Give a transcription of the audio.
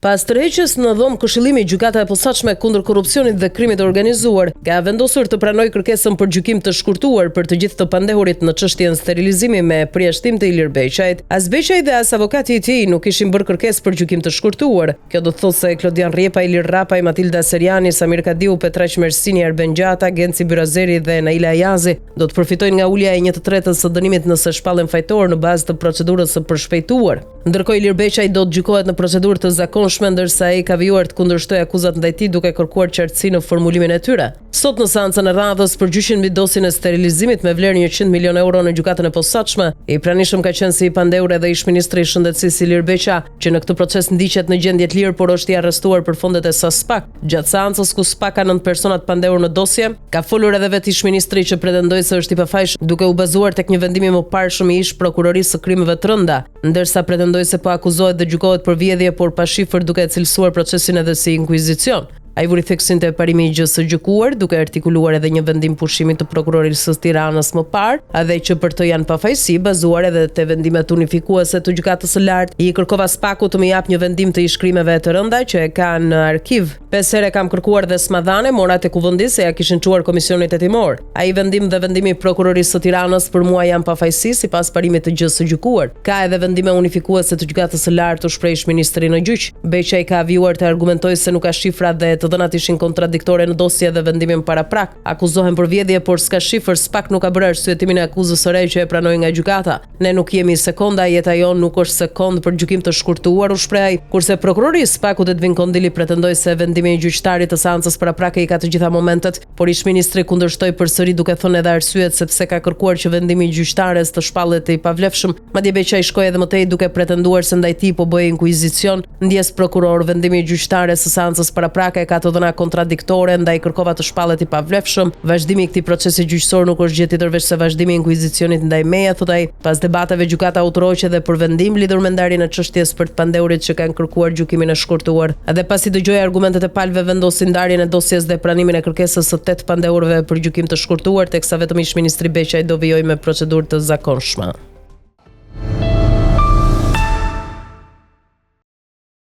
Pas tërheqjes në dhomë Këshillimi i Gjykata e Posaçme kundër korrupsionit dhe krimit të organizuar, ka vendosur të pranojë kërkesën për gjykim të shkurtuar për të gjithë të pandehurit në çështjen sterilizimi me përjashtim të Ilir Beqajt. As Beqaj dhe as avokati i tij nuk kishin bërë kërkesë për gjykim të shkurtuar. Kjo do të thotë se Klodian Rjepa, Ilir Rapaj, Matilda Seriani, Samir Kadiu, Petraq Mersini, Arben Gjata, Genci Byrazeri dhe Naila Ajazi do të përfitojnë nga ulja e 1/3 së dënimit nëse shpallen fajtor në bazë të procedurës së përshpejtuar. Ndërkohë Ilir Beqaj do të gjykohet në procedurë të zakonshme, ndërsa ai ka vijuar të kundërshtojë akuzat ndaj tij duke kërkuar qartësi në formulimin e tyre. Sot në seancën e radhës për gjyqin mbi dosjen e sterilizimit me vlerë 100 milion euro në gjykatën e posaçme, i pranishëm ka qenë si i pandehur edhe ish ministri i shëndetësisë Ilir Beqa, që në këtë proces ndiqet në gjendje të lirë, por është i arrestuar për fondet e SASPAK. Gjatë seancës ku SPAK ka 9 persona të pandehur në dosje, ka folur edhe vetë ish ministri që pretendoi se është i pafajshëm, duke u bazuar tek një vendim i mëparshëm i ish prokurorisë së krimeve të rënda, ndërsa pretendoi se po akuzohet dhe gjykohet për vjedhje, por pa shifër, duke e cilësuar procesin edhe si inkuizicion. Ai vuri theksin të parimi i gjës së gjykuar, duke artikuluar edhe një vendim pushimi të prokurorisë së Tiranës më parë, edhe që për të janë pafajësi, bazuar edhe te vendimet unifikuese të gjykatës së lartë, i kërkova SPAK-ut të më jap një vendim të ish-krimeve të rënda që e kanë në arkiv. 5 herë kam kërkuar dhe s'madhane, mora tek kuvendis se ja kishin çuar komisionit hetimor. Ai vendim dhe vendimi i prokurorisë së Tiranës për mua janë pafajësi sipas parimit të gjës së gjykuar. Ka edhe vendime unifikuese të gjykatës së lartë, u shpreh ish-ministri në gjyq. Beqaj ka vijuar të argumentojë se nuk ka shifra dhe të dhënat ishin kontradiktore në dosje dhe vendimin paraprak. Akuzohen për vjedhje, por s'ka shifër, SPAK nuk ka bërë arsyetimin e akuzës së re që e pranoi nga gjykata. Ne nuk jemi sekonda, jeta jon nuk është sekond për gjykim të shkurtuar, u shpreh ai. Kurse prokurori i SPAK-ut Edvin Kondili pretendoi se vendimi i gjyqtarit të seancës paraprake i ka të gjitha momentet, por ish-ministri kundërshtoi përsëri duke thënë edhe arsyet sepse ka kërkuar që vendimi i gjyqtares të shpallet i pavlefshëm. Madje Beqaj shkoi edhe më tej duke pretenduar se ndaj tij po bëhej inkuizicion. Ndjes prokuror, vendimi i gjyqtares së seancës paraprake ka të dhëna kontradiktore, ndaj kërkova të shpallet i pavlefshëm. Vazhdimi i këtij procesi gjyqësor nuk është gjë tjetër veç se vazhdimi i inkuizicionit ndaj meje, thot ai. Pas debateve gjykata autoroqe dhe për vendim lidhur me ndarjen e çështjes për të pandehurit që kanë kërkuar gjykimin e shkurtuar. Edhe pasi dëgjoi argumentet e palëve, vendosi ndarjen e dosjes dhe pranimin e kërkesës së 8 pandehurve për gjykim të shkurtuar, teksa vetëm ish-ministri Beqaj do vijojë me procedurë të zakonshme.